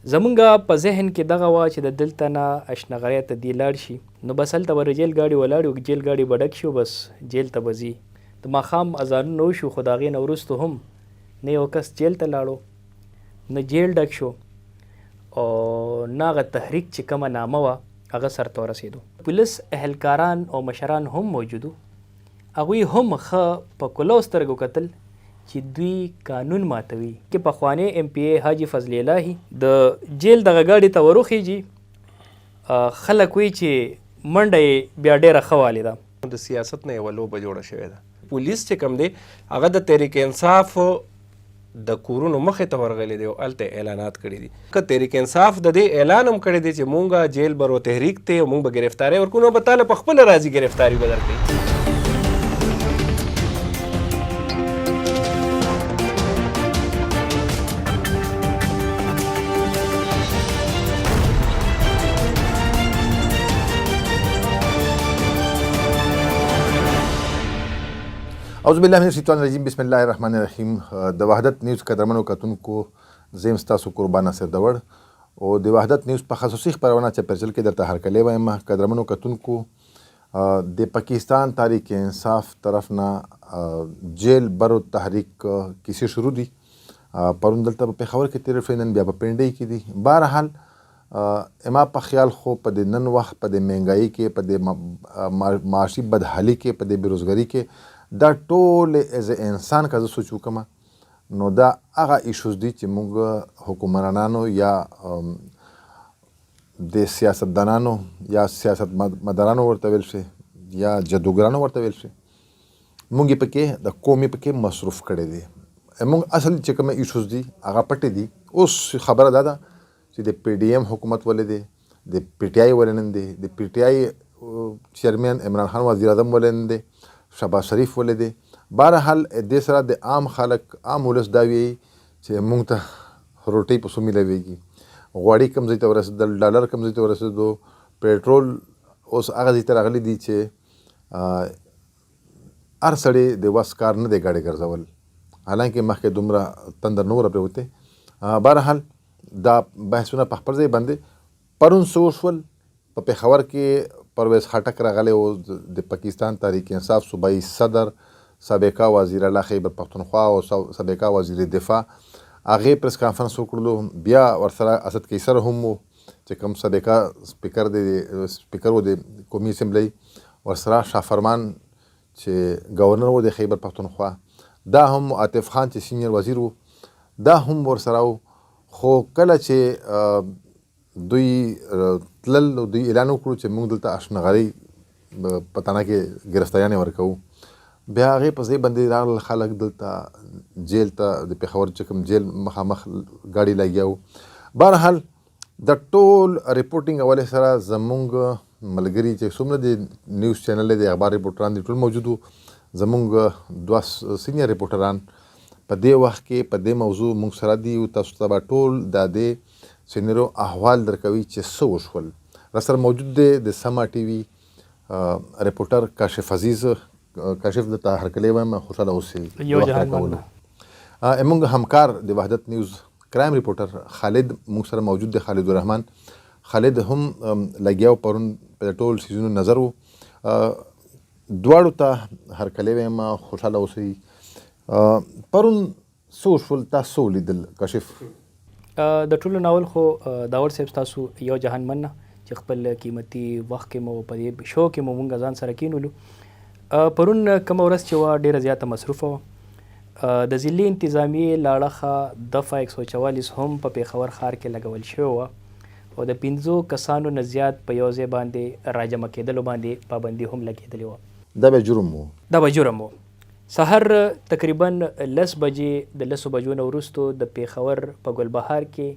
زمونږ په ذهن کې دغه وه چې د دلته نه اشنغرۍ ته دې لاړ شي نو بس هلته به ریل ګاډي ولاړ وي، جیل ګاډي به ډک شي، بس جیل ته به ځي. د ماښام اذانونه وشو خو د هغې نه وروستو هم نه یو کس جیل ته لاړو، نه جیل ډک شو او نه هغه تحریک چې کومه نامه وه هغه سرته ورسېدو. پولیس اهلکاران او مشران هم موجودو، هغوی هم ښه په کلو سترګو کتل چې دوی قانون ماتوي. کې پخوانی ایم پی ای حاجي فضل الهي د جیل دغه ګاډي ته وروخیږي، خلک وایي چې منډه یې بیا ډېره ښه والې ده. د سیاست نه یوه لوبه جوړه شوې ده. پولیس چې کوم دی هغه د تحریک انصاف د کورونو مخې ته ورغلی دی او هلته اعلانات کړي دي. که تحریک انصاف د دې اعلان هم کړی دی چې مونږ جیل برو تحریک دی او مونږ به ګرفتارۍ ورکوو، نو به تاله په خپله راځي ګرفتاري به درکوي. اعوذ بالله من الشیطان الرجیم، بسم الله الرحمن الرحیم. د وحدت نیوز قدرمنو کتونکو زه یم ستاسو قربان ناصر دور او د وحدت نیوز په خصوصي خپرونه چاپېریال کې درته هرکلی وایم. قدرمنو کتونکو د پاکستان تحریک انصاف طرف نه جیل برو تحریک کیسې شروع دي. پرون دلته په پېښور کې تېر شوی، نن بیا په پنډۍ کې دي. بهرحال اما په خیال خو په د نن وخت په د مهنګایي کې، په د معاشي بدحالي کې، په د بېروزګاري کې دا ټول ایز انسان که زه سوچ وکړم نو دا هغه ایشوز دي چې موږ حکمرانانو یا د سیاستدانانو یا سیاست مدارانو ورته ویل شي یا جادوګرانو ورته ویل شي، موږ یې پکې د قومي پکې مصروف کړی دی. موږ اصل چې کومه ایشوز دي هغه پټې دي. اوس خبره دا ده چې د پی ډي ایم حکومت ولې دی، د پی ټي آی ولې نن دی، د پی ټي آی چیرمن عمران خان وزیر اعظم ولې نن دی، شهباز شریف ولې دی. بهرحال دې سره د عام خلک عام ولس دا وایي چې موږ ته روټۍ په څو میلاویږي، غوړي کوم ځای ته ورسېدل، ډالر کوم ځای ته ورسېدو، پیټرول اوس هغه ځای ته راغلی دي چې هر سړی د وس کار نه دی ګاډي ګرځول، حالانکې مخکې دومره تندر نه وره پرېوتی. بهرحال دا بحثونه په خپل ځای باندې پرون څه وشول. په پېښور کې پرویز خټک راغلی و، د پاکستان تحریک انصاف صوبایي صدر، سابقه وزیر اعلی خیبر پختونخوا او سابقه وزیر دفاع، هغې پریس کانفرنس وکړلو. بیا ورسره اسد قیصر هم و چې کوم سابقه سپیکر و د قومي اسمبلی، ورسره شاه فرمان چې ګورنر و د خیبر پختونخوا، دا هم عاطف خان چې سینیر وزیر و دا هم ورسره و. خو کله چې دوی تلل او دوی اعلان وکړو چې موږ دلته اشنغرۍ په تنه کې ګرفتاریانې ورکوو، بیا هغې په ځای باندې راغلل خلک دلته جیل ته، د پېښور چې کوم جیل مخامخ ګاډي لګیا و. بهرحال د ټول ریپورټینګ اولې سره زمونږ ملګري چې څومره د نیوز چینل دی، د اخبار ریپورټران دي، ټول موجود وو. زمونږ دوه سینیر ریپورټران په دې وخت کې په دې موضوع موږ سره دي او تاسو ته به ټول د دې سینیرو احوال درکوي چې څه وشول. را سره موجود دی د سما ټي وي ریپورټر کاشف عزیز. کاشف دلته هرکلی وایم، خوشحاله اوسئ. موږ همکار د وحدت نیوز کرایم ریپورټر خالد موږ سره موجود دی، خالد الرحمن. خالد هم لګیا و، پرون په ټول سیزونو نظر و. دواړو ته هرکلی وایم، خوشحاله اوسئ. پرون څه وشول، تاسو څه ولیدل کاشف؟ د ټولو ناول خو داور صاحب تاسو یو جهان مننه چې خپل قیمتي وخت کې مو په دې شو کې مو مونږ ځان سره کینولو. پرون کومه ورځ چې وه ډېره زیاته مصروفه وه. د ضلعي انتظامیې له اړخه دفعه 144 هم په پېښور ښار کې لګول شوې وه او د 5 کسانو نه زیات په یو ځای باندې راجمع کېدلو باندې پابندي هم لګېدلې وه. دا به جرم و؟ دا به جرم و. سحر تقریبا 10 بجې، د 10 بجو نه وروستو د پېښور په ګلبهار کې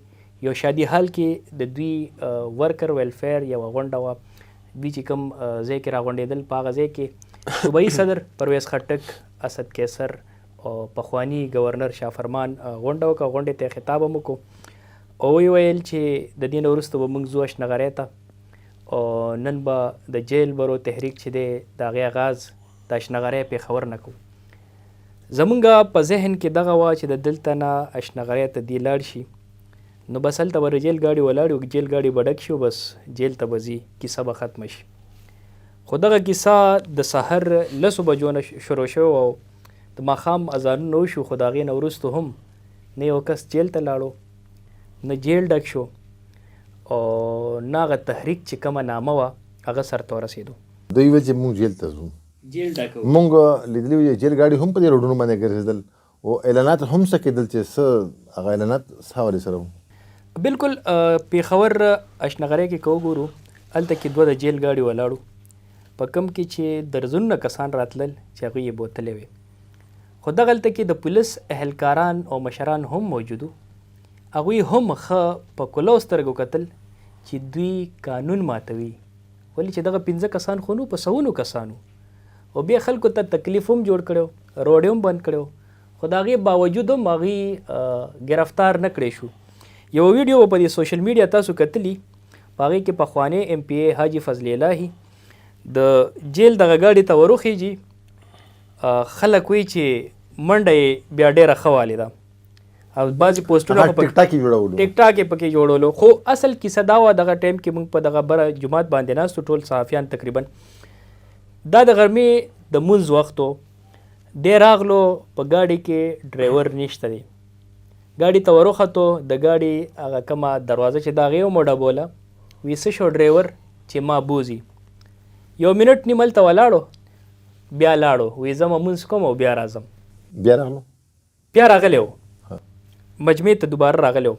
یو شادي حال کې د دوی ورکر ویلفیر یوه غونډه وه. دوی چې کوم ځای کې راغونډېدل په هغه ځای کې صوبایي صدر پرویز خټک، اسد قیصر او پخوانی ګورنر شاه فرمان غونډه وکړه. غونډې ته خطاب هم وکړو او ویل چې د دې نه وروسته به موږ ځو اشنغرۍ ته او نن به د جیل برو تحریک چې دی د هغې آغاز د اشنغرۍ پېښور نه کوو. زمونږ په ذهن کې دغه وه چې د دلته نه اشنغرۍ ته دې لاړ شي نو بس هلته به د جیل ګاډي ولاړ وي جیل ګاډي به ډک شي بس جیل ته به ځي کیسه به ختمه شي. خو دغه کیسه د سحر 10 بجو نه شروع شوه او د ماښام اذانونه وشو خو د هغې نه وروستو هم نه یو کس جیل ته لاړو نه جیل ډک شو او نه هغه تحریک چې کومه نامه وه هغه سرته ورسېدو. دوی ویل چې موږ جیل ته ځو. جیل ډک موږ لیدلي وو چې جیل ګاډي هم په دې روډونو باندې ګرځېدل او اعلانات هم څه کېدل چې څه هغه اعلانات څه حوالې سره وو. بالکل پېښور اشنغرۍ کې که وګورو هلته کې 2 د جیل ګاډي ولاړو په کم کې چې درزونه کسان راتلل چې هغوی یې بوتلې وې. خو دغه هلته کې د پولیس اهلکاران او مشران هم موجود وو. هغوی هم ښه په کولو سترګو کتل چې دوی قانون ماتوي ولې چې دغه 15 کسان خو نو په سوونو کسانو او بیا خلکو ته تکلیف هم جوړ کړو روډ هم بند کړو خو د هغې باوجود هم هغوی ګرفتار نه کړی شو. یو ویډیو په دې سوشل میډیا تاسو کتلی په هغې کې پخوانی ایم پی ای حاجي فضل الهي د جیل دغه ګاډي ته وروخیږي خلک وایي چې منډه یې بیا ډېره ښه والې ده او بعضې پوسټونه ټیک ټاک یې پکې جوړولو. خو اصل کیسه دا وه دغه ټایم کې موږ په دغه بره جومات باندې ناستو ټول صحافیان تقریبا دا د غرمې د مونځ وخت و دی راغلو په ګاډي کې ډرایور نشته دی ګاډي ته وروختو د ګاډي هغه کومه دروازه چې د هغې هم ډبوله وي څه شو ډرایور چې ما بوځي 1 منټ نیم هلته ولاړو بیا لاړو وي زه مونځ کوم او بیا راځم بیا راغلی و مجمع ته دوباره راغلی و.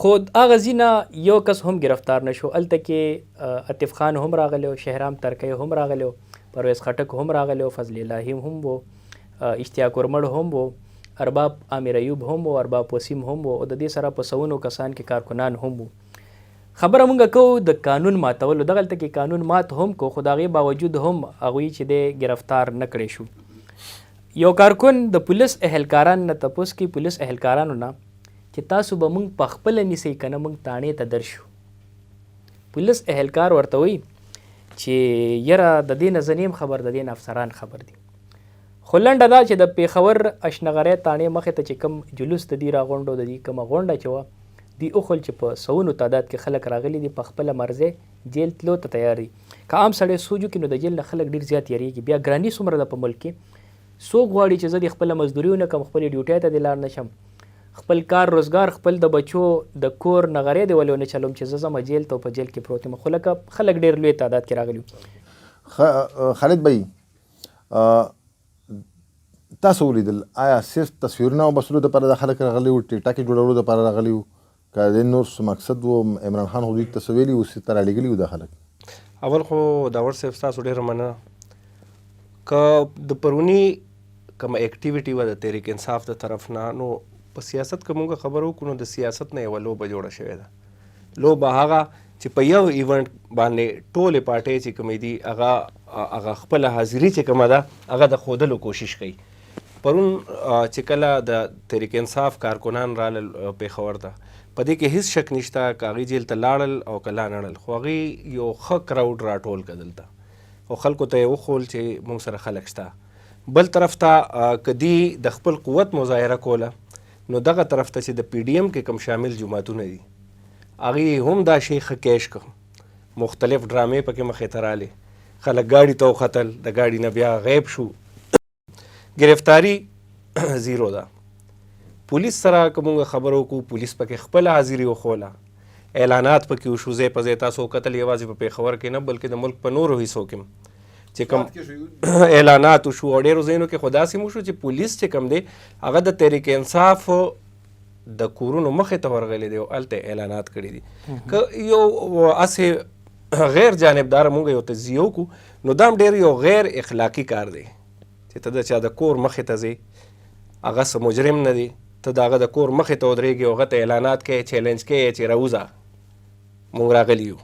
خو هغه ځینه یو کس هم گرفتار نه شو. هلته کې عطف خان هم راغلی و شهرام ترکی هم راغلی و پرویز خټک هم راغلی و فضل الهي هم و اشتیاق ورمړ هم و ارباب امیر ایوب هم و ارباب وسیم هم و او د دې سره په سوونو کسان کې کارکنان هم و. خبره مونږ کوو د قانون ماتولو دغلته کې قانون مات هم کو خو د هغې باوجود هم هغوی چې دی ګرفتار نه کړی شو. یو کارکن د پولیس اهلکاران نه تپوس کوي پولیس اهلکارانو نه چې تاسو به مونږ په خپله نیسئ که نه مونږ تاڼې ته درشو. پولیس اهلکار ورته وایي چې یره د دې نه زه نیم خبر د دې نه افسران خبر دي. خو لنډه دا چې د پېښور اشنغرۍ تاڼې مخې ته چې کوم جلوس د دې راغونډو د دې کومه غونډه چې وه دوی وخول چې په سوونو تعداد کې خلک راغلي دي په خپله مرضۍ جیل تلو ته تیار دي. که عام سړی سوچ وکړي نو د جیل نه خلک ډېر زیات یریږي. بیا ګراني څومره ده په ملک کې څوک غواړي چې زه د خپله مزدوري ونه کړم خپلې ډیوټۍ ته دې لاړ نه شم خپل کار روزګار خپل د بچو د کور نغرۍ دې ولې ونه چلوم چې زه ځم جیل ته په جیل کې پروت یم. خو لکه خلک ډېر لوی تعداد کې راغلي. خالد بھائی تاسو ولیدل آیا صرف تصویرونه او بسلو دپاره د خلک راغلي وو ټیک ټاک جوړولو دپاره راغلي وو که د نور څه مقصد و عمران خان خو دوی ته څه ویلي وو څه ته رالیږلي وو دا خلک؟ اول خو داور صاحب ستاسو ډېره مننه. که د پروني کومه اکټیویټي وه د تحریک انصاف د طرف نه نو په سیاست که مونږ خبره وکړو نو د سیاست نه یوه لوبه جوړه شوې ده. لوبه هغه چې په یو ایونټ باندې ټولې پارټۍ چې کومې دي هغه خپله حاضري چې کومه ده هغه د ښودلو کوشش کوي. پرون چې کله د تحریک انصاف کارکنان رالل پېښور ته په دې کې هیڅ شک نشته که هغوی جیل ته لاړل او که لا نه ړل خو هغوی یو ښه کراوډ راټول کړه دلته او خلکو ته یې وښول چې موږ سره خلک شته. بل طرف ته که دوی د خپل قوت مظاهره کوله نو دغه طرف ته چې د پی ډي ایم کې کوم شامل جماعتونه دي هغوی هم دا شی ښه کیش کړ مختلف ډرامې پکې مخې ته رالې خلک ګاډي ته وختل د ګاډي نه بیا غیب شو گرفتاری زیرو ده. پولیس سره که مونږ خبرو وکړو پولیس پکې خپله حاضري وښوله اعلانات پکې وشو ځای په ځای تاسو وکتل یوازې په پېښور کې نه بلکې د ملک په نورو حصو کې چې کوم اعلانات وشو او ډېرو ځایونو کې خو داسې وشو چې پولیس چې کوم دی هغه د تحریک انصاف د کورونو مخې ته ورغلی دی او هلته اعلانات کړي دي. که یو هسې غیر جانبداره مونږ یو تجزیه وکړو نو دا هم ډېر یو غیر اخلاقي کار دی چې ته د چا د کور مخې ته ځې هغه څه مجرم نه دی ته د هغه د کور مخې ته ودرېږې او هغه ته اعلانات کوې چیلنج کوې چې راوځه مونږ راغلي یو.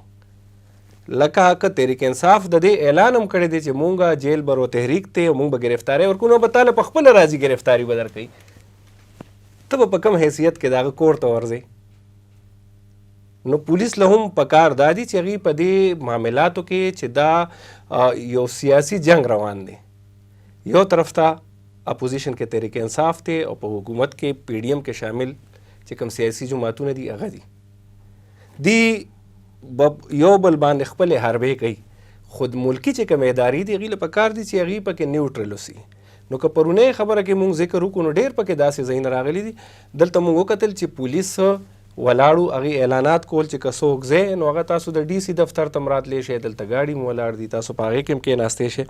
لکه که تحریک انصاف د دې اعلان هم کړی دی چې مونږ جیل برو تحریک دی او مونږ به گرفتاری ورکړو نو به تاله په خپله راځي گرفتاری به درکوي ته به په کوم حیثیت کې د هغه کور ته ورځې. نو پولیس له هم پکار دا دي چې هغوی په دې معاملاتو کې چې دا یو سیاسي جنگ روان دی یو طرف ته اپوزیشن کې تحریک انصاف دی او په حکومت کې پی ډي ایم کې شامل چې کوم سیاسي جماعتونه دي هغه دي یو بل باندې خپل حربې کوي. خود ملکی چې کوم ادارې دي هغې له پکار دي چې هغې پکې نیوټرل اوسي. نو که پرونۍ خبره کې مونږ ذکر وکړو نو ډېر پکې داسې ځایونه راغلي دي. دلته مونږ وکتل چې پولیس ولاړو هغې اعلانات کول چې که څوک ځئ نو هغه تاسو د ډي سي دفتر ته راتلی شئ، دلته ګاډي مو ولاړ دي، تاسو په هغې کې هم کېناستی شئ.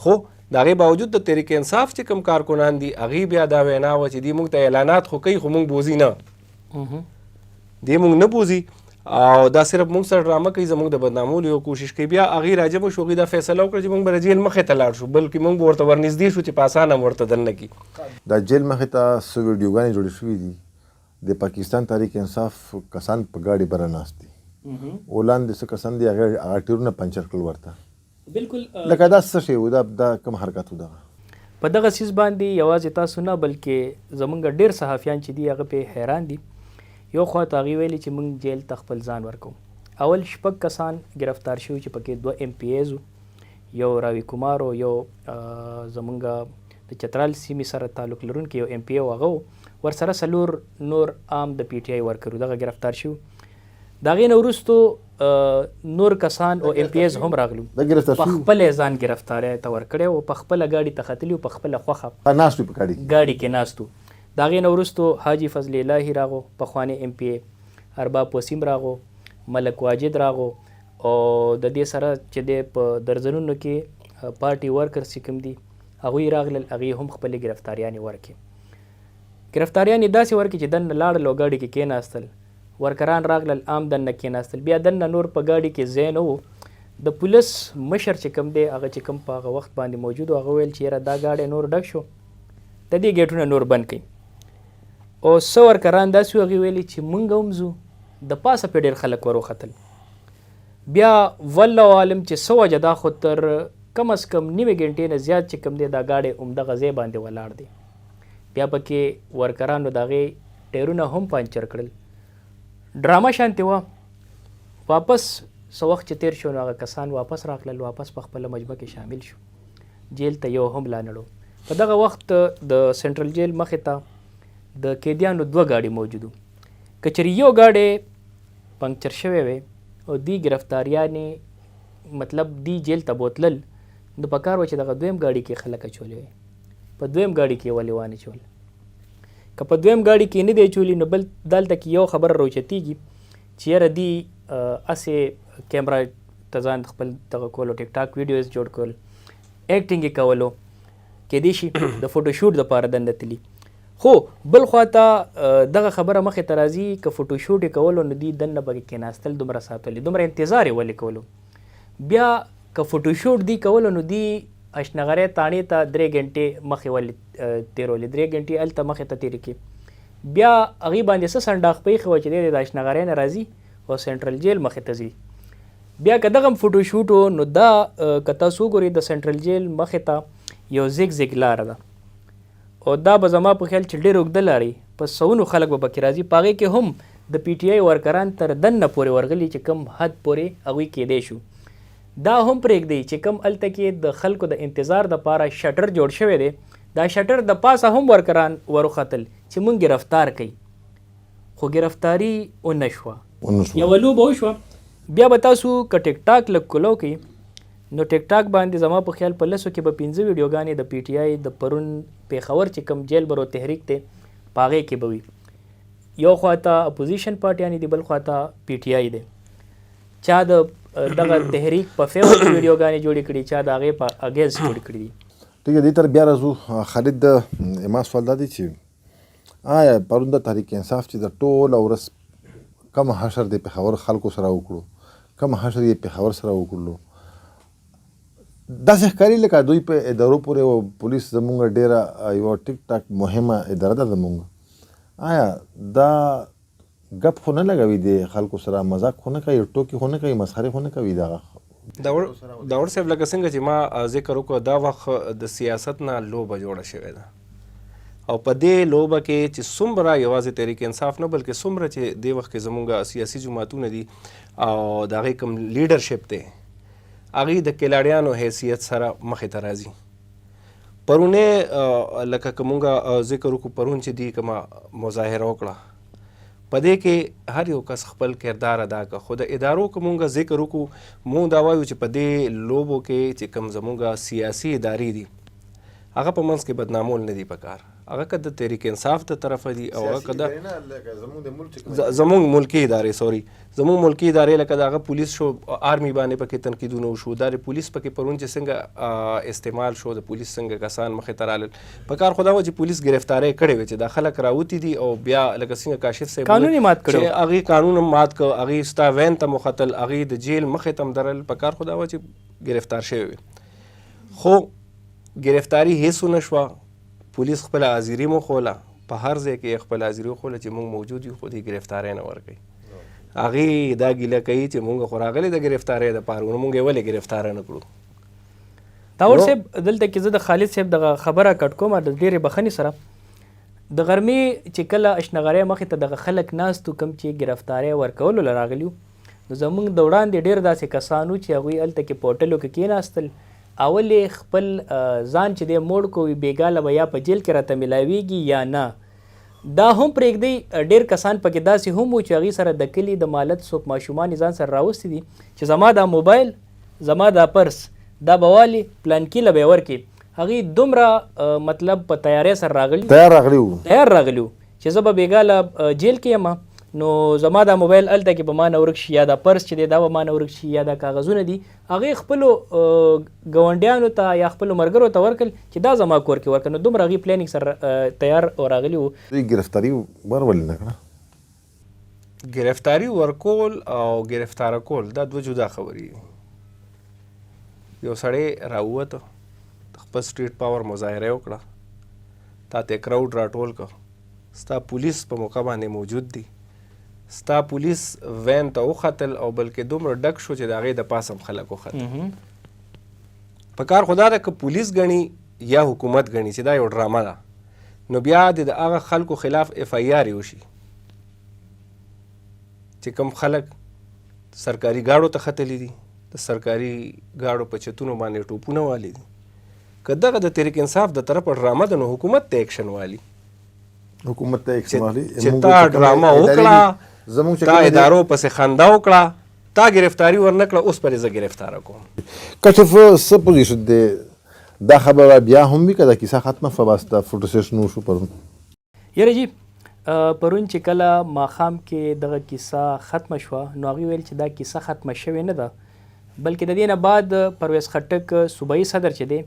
خو د هغې باوجود د تحریک انصاف چې کوم کارکنان دي هغې بیا دا وینا وه چې دوی مونږ ته اعلانات خو کوي خو مونږ بوځي نه، دوی مونږ نه بوځي او دا صرف مونږ سره ډرامه کوي، زمونږ د بدنامولو یو کوشش کوي. بیا هغې راجبه شو، هغې دا فیصله وکړه چې مونږ به د جیل مخې ته لاړ شو، بلکې مونږ به ورته ورنږدې شو چې په اسانه هم ورته دننه کړي. دا جیل مخې ته څه ویډیوګانې جوړې شوي دي، د پاکستان تحریک انصاف کسان په ګاډي بره ناست دي، ولاندې څه کسان دي هغه ټیرونه پنچر کړل ورته. بالکل لکه دا څه شی و، دا کوم حرکت و دغه په دغه څیز باندې یوازې تاسو نه بلکې زمونږ ډېر صحافیان چې دي هغه پې حیران دي. یو خوا ته هغې ویلي چې موږ جیل ته خپل ځان ورکوو. اول 6 کسان گرفتار شوي چې پکې 2 MPAs وو، یو راوي کمار و، یو زمونږ د چترال سیمې سره تعلق لرونکی یو MPA و هغه و، ورسره 4 نور عام د PTI ورکر دغه گرفتار شوي. د هغې نه وروستو نور کسان او MPAs هم راغلو، په خپله ځان ګرفتارۍ ته ورکړی و، په خپله ګاډي ته ختلي و، په خپله خوښه ناست وي په ګاډي کې ناست و. د هغې نه وروستو حاجي فضل الهي راغو، پخوانی MPA، ارباب وسیم راغو، ملک واجد راغو، او د دې سره چې دی په درځنونو کې پارټي ورکرز چې کوم دي هغوی راغلل، هغې هم خپلې ګرفتاریانې ورکړې. ګرفتاریانې داسې ورکړې چې دننه لاړل او ګاډي کې کېناستل، ورکران راغلل عام دننه کېناستل، بیا دننه نور په ګاډي کې ځای نه و. د پولیس مشر چې کوم دی هغه چې کوم په هغه وخت باندې موجود و هغه ویل چې یاره دا ګاډی نور ډک شو، د دې ګیټونه نور بند کړئ. او څه ورکران داسې و هغې ویلي چې مونږ هم ځو، د پاسه پې ډېر خلک ور وختل. بیا والله عالم چې څه وجه دا خو تر کم از کم نیمې ګنټې نه زیات چې کوم دی دا ګاډی همدغه ځای باندې ولاړ دی. بیا پکې ورکرانو د هغې ټایرونه هم پنچر کړل. ډرامه شانتې وه. واپس څه وخت چې تیر شو نو هغه کسان واپس راغلل، واپس په خپله مجمع کې شامل شو. جیل ته یو هم لا نړو. په دغه وخت د سنټرل جیل مخې ته د قیدیانو 2 ګاډي موجود وو. که چېرې یو ګاډی پنکچر شوی وی او دی ګرفتاریانې مطلب دی جیل ته بوتلل، نو پکار و چې دغه 2م ګاډي کې خلک اچولی وی، په 2م ګاډي کې ولې وانه چول. که په 2م ګاډي کې نه دی اچولی نو بل دلته کې یو خبره راوچتېږي چې یاره دی هسې کیمرا ته ځان خپل دغه کولو، ټیک ټاک ویډیوز جوړ کول، ایکټینګ یې کولو، کیدای شي د فوټو شوټ دپاره دنده تلي. خو بل خوا ته دغه خبره مخې ته راځي که فوټو شوټ یې کولو نو دوی دننه به کېناستل، دومره ساتلي، دومره انتظار یې ولې کولو. بیا که فوټو شوټ دی کولو نو دوی اشنغرۍ تاڼې ته 3 ګنټې مخې ولې تېرولې، 3 ګنټې هلته مخې ته تېرې کړي. بیا هغې باندې څه سنډاخ پېښې وه چې دی د اشنغرۍ نه راځي او سنټرل جیل مخې ته ځي. بیا که دغه فوټو شوټ و نو دا که تاسو وګورئ د سنټرل جیل مخې ته یو زیګ لاره ده، او دا به زما په خیال چې ډېر اوږده لارې، په سوونو خلک به پکې راځي. په هغې کې هم د PTI ورکران تر دننه پورې ورغلي چې کم حد پورې هغوی کېدی شو. دا هم پرېږدئ چې کم هلته کې د خلکو د انتظار دپاره شټر جوړ شوی دی، دا شټر د پاسه هم ورکران وروختل چې مونږ ګرفتار کوي، خو ګرفتاري ونه شوه، یوه لوبه وشوه. بیا به تاسو که ټیک ټاک لږ کولو کوئ نو ټیک ټاک باندې زما په خیال په 10 کې به 15 ویډیوګانې د PTI د پرون پېښور چې کوم جیل برو تحریک دی په هغې کې به وي. یو خوا ته اپوزیشن پارټیانې دي، بل خوا ته PTI دی. چا د دغه تحریک په فیور کې ویډیوګانې جوړې کړي، چا د هغې په اګینسټ جوړې کړي دي. ټیک دی، دې تر بیا راځو. خالد، زما سوال دا دی چې آیا پرون د تحریک انصاف چې د ټوله ورځ کم حشر د پېښور خلکو سره وکړو، کم حشر یې پېښور سره وکړلو، داسې ښکاري لکه دوی په ادارو پورې و پولیس زمونږ ډېره یوه ټیک ټاک مهمه اداره ده زمونږ. آیا دا ګپ خو نه لګوي د خلکو سره، مذاق خو نه کوي، ټوکې خو نه کوي، مسخرې خو نه کوي؟ دغه داور صاحب لکه څنګه چې ما ذکر وکړو دا وخت د سیاست نه لوبه جوړه شوې ده، او په دې لوبه کې چې څومره یوازې تحریک انصاف نه بلکې څومره چې دې وخت کې زمونږ سیاسي جماعتونه دي او د هغې کوم لیډرشپ دی هغې د کلاړیانو حیثیت سره مخې ته راځي. پرونی لکه که مونږ ذکر وکړو پرون چې دوی کومه مظاهره وکړه په دې کې هر یو کس خپل کردار ادا کړه. خو د ادارو که مونږ ذکر وکړو، مونږ دا وایو چې په دې لوبو کې چې کوم زمونږ سیاسي ادارې دي هغه په منځ کې بدنامول نه دي پکار. هغه که د تحریک انصاف ته طرفه دي او هغه که د زمونږ ملکي ادارې لکه د هغه پولیس شو، آرمي باندې پکې تنقیدونه وشو، دا د پولیس پکې پرون چې څنګه استعمال شو، د پولیس څنګه کسان مخې ته رالل، پکار خو دا وه چې پولیس ګرفتارۍ کړې وې چې دا خلک راوتي دي او بیا لکه څنګه کاشف صاحب قانون یې مات کړی، چې هغې قانون هم مات کړ، هغې ستا وین ته مختل، هغې د جیل مخې ته هم درل. پکار خو دا وه چې ګرفتار شوی وي. خو ګرفتاری هیڅ ونه شوه. پولیس خپل حاضري مو خوله، په هر ځای کې خپل حاضري وخوله چې موږ موجود یو، خو دې ګرفتاری نه ورکوي. هغې دا ګیله کوي چې موږ خو راغلي د ګرفتارۍ دپاره، نو موږ یې ولې ګرفتاره نه کړو. داور صاحب دلته کې زه د خالد صاحب دغه خبره کټ کومه د ډېرې بخښنې سره. د غرمې چې کله اشنغرۍ مخې ته دغه خلک ناست وو کوم چې ګرفتارۍ ورکولو له راغلي وو، نو زموږ د وړاندې ډېر داسې کسان وو چې هغوی هلته کې په هوټلو کې کېناستل، اول یې خپل ځان چې دی موړ کوي بېګاله به یا په جیل کې راته میلاویږي یا نه. دا هم پرېږدئ ډېر کسان پکې داسې هم وو چې هغوی سره د کلي د مالت څوک ماشومان یې ځان سره راوستي دي چې زما دا موبایل، زما دا پرس، دا به والي پلانکي له به یې ورکړي. هغوی دومره مطلب په تیارۍ سره تیار راغلي وو چې زه به بېګاله جیل کې یم، نو زما دا موبایل هلته کې به ما نه ورک شي، یا دا پرس چې دی دا به ما نه ورک شي، یا دا کاغذونه دي هغې خپلو ګاونډیانو ته یا خپلو ملګرو ته ورکړل چې دا زما کور کې ورکړه. نو دومره هغوی پلانینګ سره تیار راغلي وو. دوی ګرفتاري ولې نه کړه؟ ګرفتاري ورکول او ګرفتاره کول دا دوه جدا خبرې دي. یو سړی راووته، خپل سټریټ پاور مظاهره وکړه، تا ته کراوډ راټول کړه، ستا پولیس په موقع باندې موجود دي، ستا پولیس وین ته وختل او بلکې دومره ډک شو چې د هغې د پاسه هم خلک وختل. په کار خو دا ده که پولیس ګڼي یا حکومت ګڼي چې دا یو ډرامه ده، نو بیا د هغه خلکو خلاف اف آی آر وشي چې کوم خلک سرکاري ګاډو ته ختلي دي، د سرکاري ګاډو په چتونو باندې ټوپونه والي دي. که دغه د تحریک انصاف د طرفه ډرامه ده، نو حکومت ته ایکشن والي، حکومت ته ایکشن والي چې تا ډرامه وکړه، تا ادارو پسې خندا وکړه، تا ګرفتاري ورنه کړه، اوس پرې زه ګرفتاره کوم. کشف څه پوزیشن دی؟ دا خبره بیا هم وي که دا کیسه ختمه شوه، بس دا فوټو سیشن وشو پرون؟ یاره جي پرون چې کله ماښام کې دغه کیسه ختمه شوه، نو هغوی ویل چې دا کیسه ختمه شوې نه ده، بلکې د دې نه بعد پرویز خټک صوبایي صدر چې دی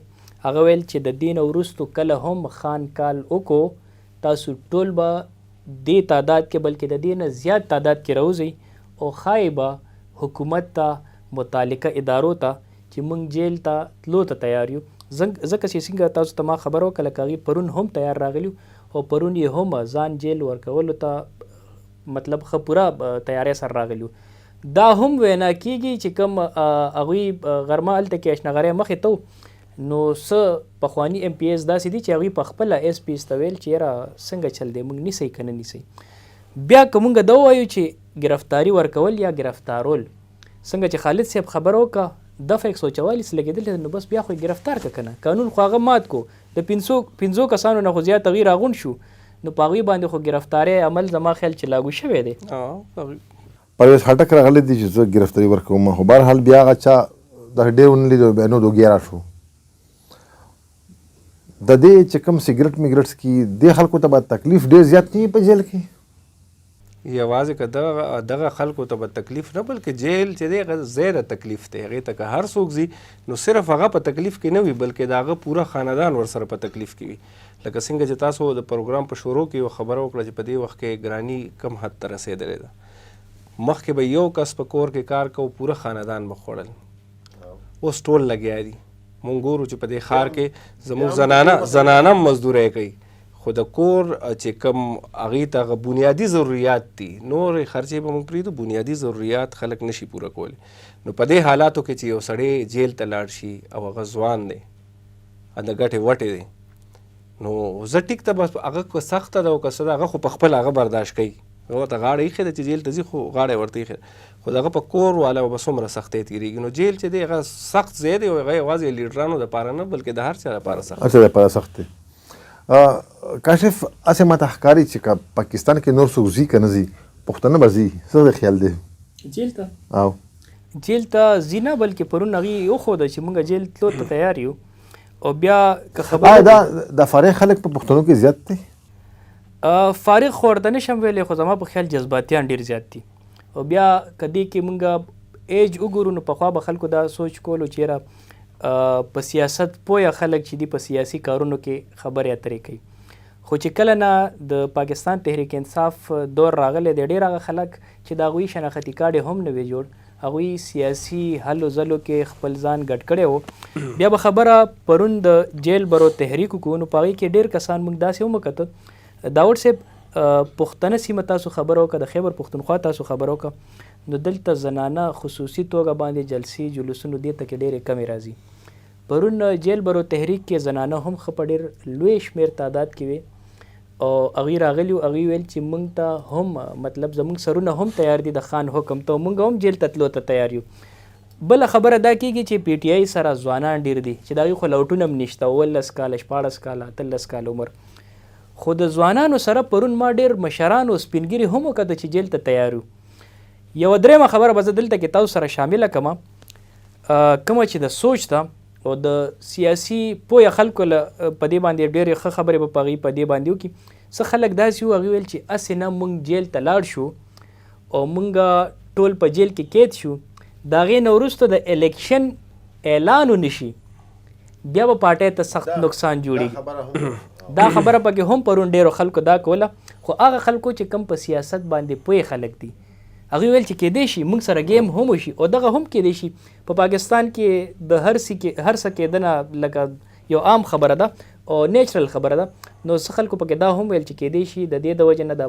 هغه ویل چې د دې نه وروستو کله هم خان کال وکړو، تاسو ټول به دې تعداد کې بلکې د دې نه زیات تعداد کې راوځئ او ښایي به حکومت ته متعلقه ادارو ته چې موږ جیل ته تلو ته تیار یو. ځکه چې څنګه تاسو ته ما خبر وکړه لکه هغوی پرون هم تیار راغلي او پرون یې هم ځان جیل ورکولو ته مطلب ښه پوره تیاری سره راغلي. دا هم وینا کېږي چې کوم هغوی غرمه هلته کې اشنغرۍ مخې ته نو څه پخواني ایم پی ایس داسې دي چې هغوی په خپله ایس پي ایس ته ویل چې یاره څنګه چل دی، موږ نیسئ که نه نیسئ. بیا که موږ دا ووایو چې ګرفتاري ورکول یا ګرفتارول، څنګه چې خالد صاحب خبره وکړه دفعه 144 لګېدلی، نو بس بیا خو یې ګرفتار که که نه، قانون خو هغه مات کو، د 500 کسانو نه خو زیات هغوی راغونډ شو، نو په هغوی باندې خو ګرفتارۍ عمل زما خیال چې لاګو شوی دی. پرویز خټک راغلی دی چې زه ګرفتاري ورکوم، خو بهرحال بیا هغه چا دا ډېر ونه لیدو، بیا نو دوګیرا شو. د دې چې کوم سګرټ میګرټس کې دې خلکو ته به تکلیف ډېر زیات نه وي په جیل کې؟ یوازې که دغه خلکو ته به تکلیف نه، بلکې جیل چې دی هغه ځای د تکلیف دی، هغې ته که هر څوک ځي نو صرف هغه په تکلیف کې نه وي بلکې د هغه پوره خاندان ورسره په تکلیف کې وي. لکه څنګه چې تاسو د پروګرام په شروع کې یو خبره وکړه چې په دې وخت کې ګراني کم حد ته رسېدلې ده. مخکې به یو کس په کور کې کار کوو، پوره خاندان به خوړل، اوس ټول لګیا دي. مونږ ګورو چې په دې ښار کې زموږ زنانه هم مزدورۍ کوي، خو د کور چې کوم هغې ته هغه بنیادي ضروریات دي، نورې خرچې به موږ پرېږدو، بنیادي ضروریات خلک نشي پوره کولی. نو په دې حالاتو کې چې یو سړی جیل ته لاړ شي او هغه ځوان دی، د ګټې وټې دی، نو زه ټیک ته بس هغه که سخته ده او که څه ده هغه خو په خپله هغه برداشت کوي، هغه ته غاړه ایښې ده چې جیل ته ځي خو غاړه یې ورته ایښې ده، خو د هغه په کور والا به څومره سختۍ تېرېږي. نو جیل چې دی هغه سخت ځای دی او هغه یوازې لیډرانو دپاره نه بلکې د هر چا دپاره سخت هر چا دپاره سخت دی. کاشف هسې ماته ښکاري چې که پاکستان کې نور څوک ځي که نه ځي، پښتانه به ځي څه د خیال دی جیل ته او جیل ته ځي نه بلکې پرون هغې وښوده چې موږ جیل تلو ته تیار یو او بیا که خبره دا فارغ خلک په پښتنو کې زیات دی فارغ خو ورته نشم ویلی خو زما په خیال جذباتیان ډېر زیات دي او بیا که دې کې موږ ایج وګورو نو پخوا به خلکو دا سوچ کولو چې یاره په سیاست پویه خلک چې دي په سیاسي کارونو کې خبرې اترې کوي خو چې کله نه د پاکستان تحریک انصاف دور راغلی دی ډېر هغه خلک چې د هغوی شناختي کارډ یې هم نه وي جوړ هغوی سیاسي حلو ځلو کې خپل ځان ګډ کړی و بیا به خبره پرون د جیل برو تحریک وکړو نو په هغې کې ډېر کسان موږ داسې ومکتل داود صاحب پښتنه سیمه تاسو خبره وکړه د خیبر پښتونخوا تاسو خبره وکړه نو دلته زنانه خصوصي توګه باندې جلسې جلوسونو دې ته کې ډېرې کمې راځي پرون جیل برو تحریک کې زنانه هم ښه په ډېر لوی شمېر تعداد کې وي او هغوی راغلي هغوی ویل چې موږ ته هم مطلب زموږ سرونه هم تیار دي د خان حکم ته موږ هم جیل ته تلو ته تیار یو بله خبره دا کېږي چې پی ټی آی سره ځوانان ډېر دي چې د هغوی خو لوټونه هم نشته 18 کاله 14 کاله 13 کاله عمر خو د ځوانانو سره پرون ما ډېر مشران او سپینګیري هم وکړه چې جیل ته تیار یو یوه درېیمه خبره به زه دلته کې تاسو سره شامله کړم کومه چې د سوچ ته او د سیاسي پوهه خلکو په دې باندې ډېرې ښه خبرې به په هغې په دې باندې وکړي څه خلک داسې وو هغوی ویل چې هسې نه موږ جیل ته لاړ شو او موږ ټول په جیل کې قید شو د هغې نه وروسته د الیکشن اعلان ونشي بیا به پارټۍ ته سخت نقصان جوړېږي دا خبره پکې هم پرون ډېرو خلکو دا کوله خو هغه خلکو چې کم په سیاست باندې پوهې خلک دي هغوی ویل چې کیدای شي موږ سره گیم هم وشي او دغه هم کیدای شي په پاکستان کې د هر څه کېدنه لکه یو عام خبره ده او نیچرل خبره ده نو څه خلکو پکې دا هم ویل چې کیدای شي د دې د وجې نه د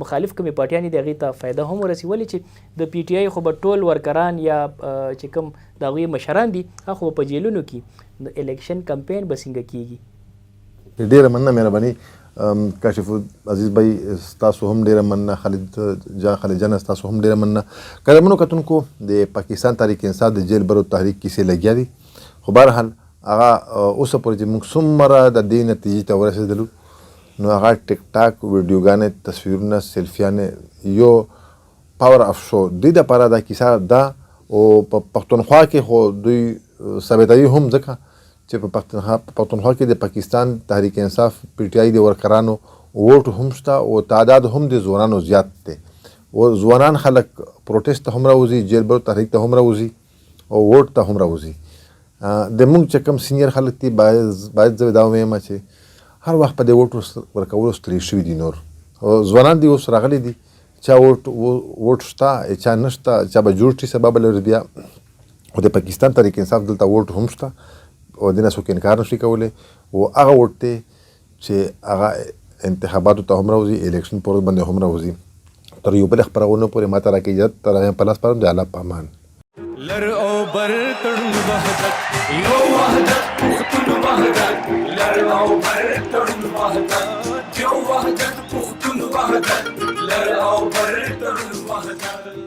مخالف کومې پارټیانې دي هغې ته فایده هم ورسي ولې چې د پی ټی آی خو به ټول ورکران یا چې کوم د هغوی مشران دي هغه خو په جیلونو کې د الیکشن کمپین به څنګه کیږي ډېره مننه مهرباني کاشف عزیز بھائی تاسو هم ډېره مننه خالد جان تاسو هم ډېره مننه قدرمنو کتونکو د پاکستان تحریک انصاف د جیل برو تحریک کیسې لګیا دي خو بهرحال هغه اوسه پورې چې موږ څومره د دې نتیجې ته ورسېدلو نو هغه ټیک ټاک ویډیوګانې تصویرونه سیلفیانې یو پاور اف شو دوی دپاره دا کیسه ده او په پښتونخوا کې خو دوی ثابتوي هم ځکه چې په پښتونخوا کې د پاکستان تحریک انصاف پی ټی آی د ورکرانو ووټ هم شته او تعداد هم د ځوانانو زیات دی او ځوانان خلک پروټیسټ ته هم راوځي جیل برو تحریک ته هم راوځي او ووټ ته هم راوځي د موږ چې کوم سینیر خلک دي باید زه دا ووایم چې هر وخت په دې ووټ ورکولو ستړي شوي دي نور ځوانان دي اوس راغلي دي چا ووټ شته چا نشته چا به جوړ شي سبا به لري بیا او د پاکستان تحریک انصاف دلته ووټ هم شته او دې نه څوک انکار نشي کولی او هغه ووټ دی چې هغه انتخاباتو ته هم راوځي الیکشن پر ورځ باندې هم راوځي تر یو بلې خپرونو پورې ما ته راکړئ اجازت تر هغې په لاس سپارم د الله په امان لر او بر تړون وحدت یو وحدت پښتون وحدت لر او بر تړون وحدت یو وحدت پښتون وحدت لر او بر تړون وحدت